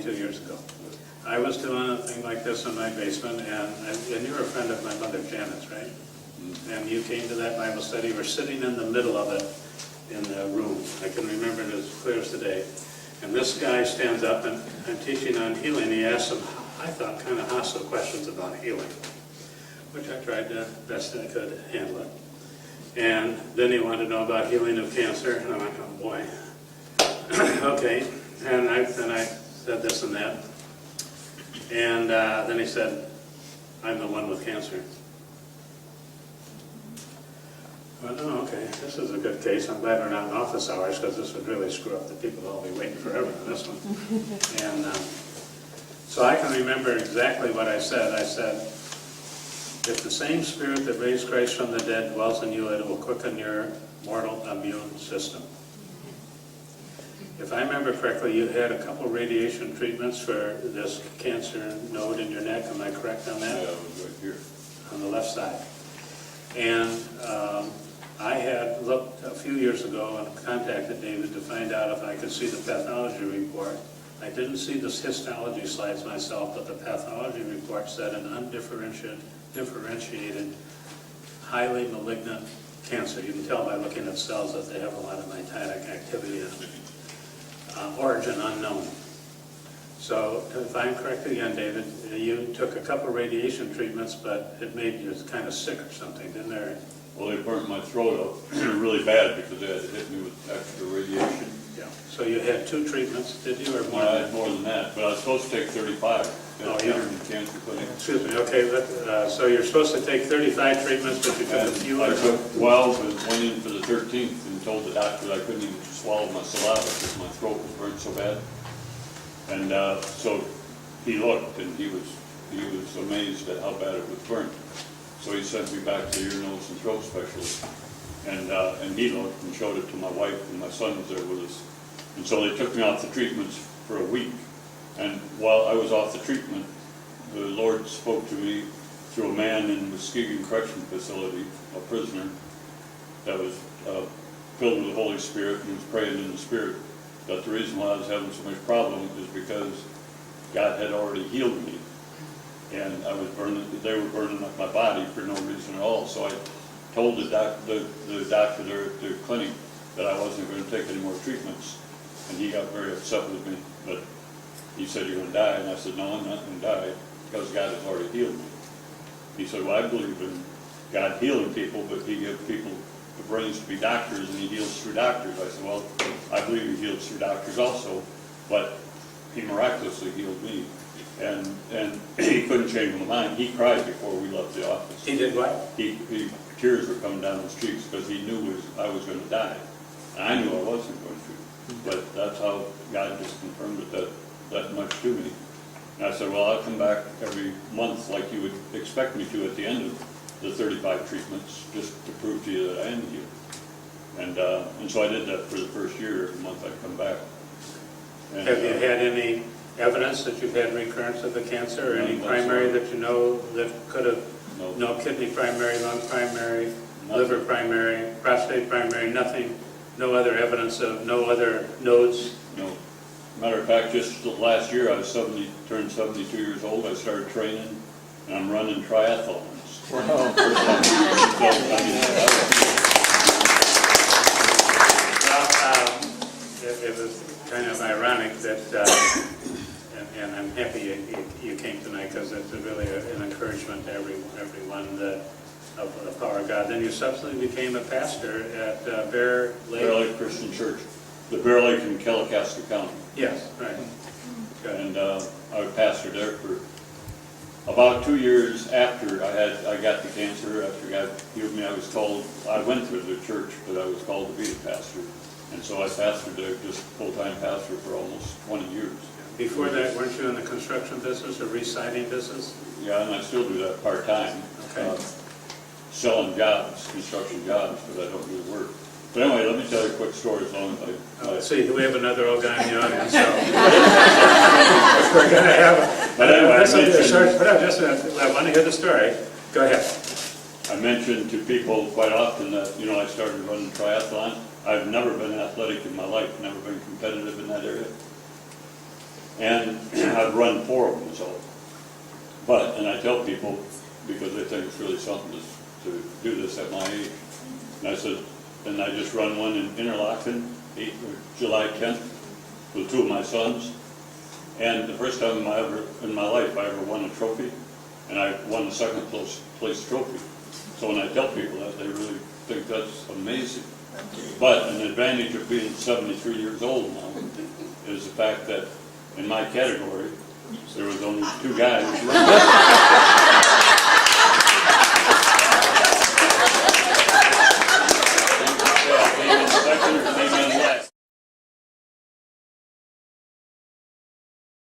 22 years ago. I was doing a thing like this in my basement, and you were a friend of my mother, Janet's, right? And you came to that Bible study. You were sitting in the middle of it in the room. I can remember it as clear as today. And this guy stands up, and I'm teaching on healing. He asked some, I thought, kind of hostile questions about healing, which I tried the best I could handle it. And then he wanted to know about healing of cancer, and I went, oh boy. Okay, and then I said this and that. And then he said, I'm the one with cancer. I went, oh, okay, this is a good case. I'm glad we're not in office hours, because this would really screw up the people. I'll be waiting forever on this one. And so I can remember exactly what I said. I said, if the same spirit that raised Christ from the dead dwells in you, it will quicken your mortal immune system. If I remember correctly, you had a couple radiation treatments for this cancer node in your neck. Am I correct on that? Yeah, it was right here. On the left side. And I had looked a few years ago and contacted David to find out if I could see the pathology report. I didn't see the histology slides myself, but the pathology report said an undifferentiated, highly malignant cancer. You can tell by looking at cells that they have a lot of mitotic activity in them. Origin unknown. So if I'm correct again, David, you took a couple radiation treatments, but it made you kind of sick or something, didn't there? Well, they burnt my throat up really bad because they had to hit me with extra radiation. Yeah. So you had 2 treatments, did you, or more? I had more than that, but I was supposed to take 35. Oh, Peter yeah. in the cancer clinic. Excuse me, okay, but, so you're supposed to take 35 treatments, but you took a few. I took 12 and went in for the 13th and told the doctor I couldn't even swallow my saliva because my throat was burnt so bad. And so he looked and he was amazed at how bad it was burnt. So he sent me back to the ear, nose, and throat specialist. And he looked and showed it to my wife, and my son was there with us. And so they took me off the treatments for a week. And while I was off the treatment, the Lord spoke to me through a man in the Muskegon Correction Facility, a prisoner, that was filled with the Holy Spirit and was praying in the Spirit, that the reason why I was having so much problem is because God had already healed me. And I was they were burning up my body for no reason at all. So I told the doctor there at the clinic that I wasn't going to take any more treatments. And he got very upset with me. But he said, you're going to die. And I said, no, I'm not going to die because God has already healed me. He said, well, I believe in God healing people, but he gives people the brains to be doctors, and he heals through doctors. I said, well, I believe he heals through doctors also, but he miraculously healed me. And he couldn't change my mind. He cried before we left the office. He did what? Tears were coming down his cheeks because he knew I was going to die. And I knew I wasn't going to. But that's how God just confirmed it that much to me. And I said, well, I'll come back every month like you would expect me to at the end of the 35 treatments, just to prove to you that I am healed. And so I did that for the first year. Every month I'd come back. And, Have you had any evidence that you've had recurrence of the cancer, or any primary that you know that could have, no kidney primary, lung primary, liver primary, prostate primary, nothing, no other evidence of, no other nodes? No. Matter of fact, just last year I was turned 72 years old. I started training, and I'm running triathlons. Wow. It was kind of ironic that, and I'm happy you came tonight, because it's really an encouragement to everyone of the power of God. Then you subsequently became a pastor at Bear Lake. Bear Lake Christian Church, the Bear Lake in Kalakaska County. Yes, right. Good. And I was pastor there for about 2 years after I got the cancer. After God healed me, I went to the church, but I was called to be a pastor. And so I pastored there, just full-time pastor for almost 20 years. Before that, weren't you in the construction business or re-siding business? Yeah, and I still do that part-time. Okay. Selling jobs, construction jobs, but I don't do the work. But anyway, let me tell you a quick story as long as Let's see, we have another old guy in the audience, so. We're going to have a, But anyway, I want to hear the story. Go ahead. I mentioned to people quite often that, I started running triathlon. I've never been athletic in my life, never been competitive in that area. And I've run 4 of them, so. But, and I tell people, because they think it's really something to do this at my age. And I said, and I just run one in Interlaken, July 10th, with 2 of my sons. And the first time in my life I ever won a trophy, and I won the second place trophy. So when I tell people that, they really think that's amazing. But an advantage of being 73 years old now is the fact that in my category, there was only 2 guys.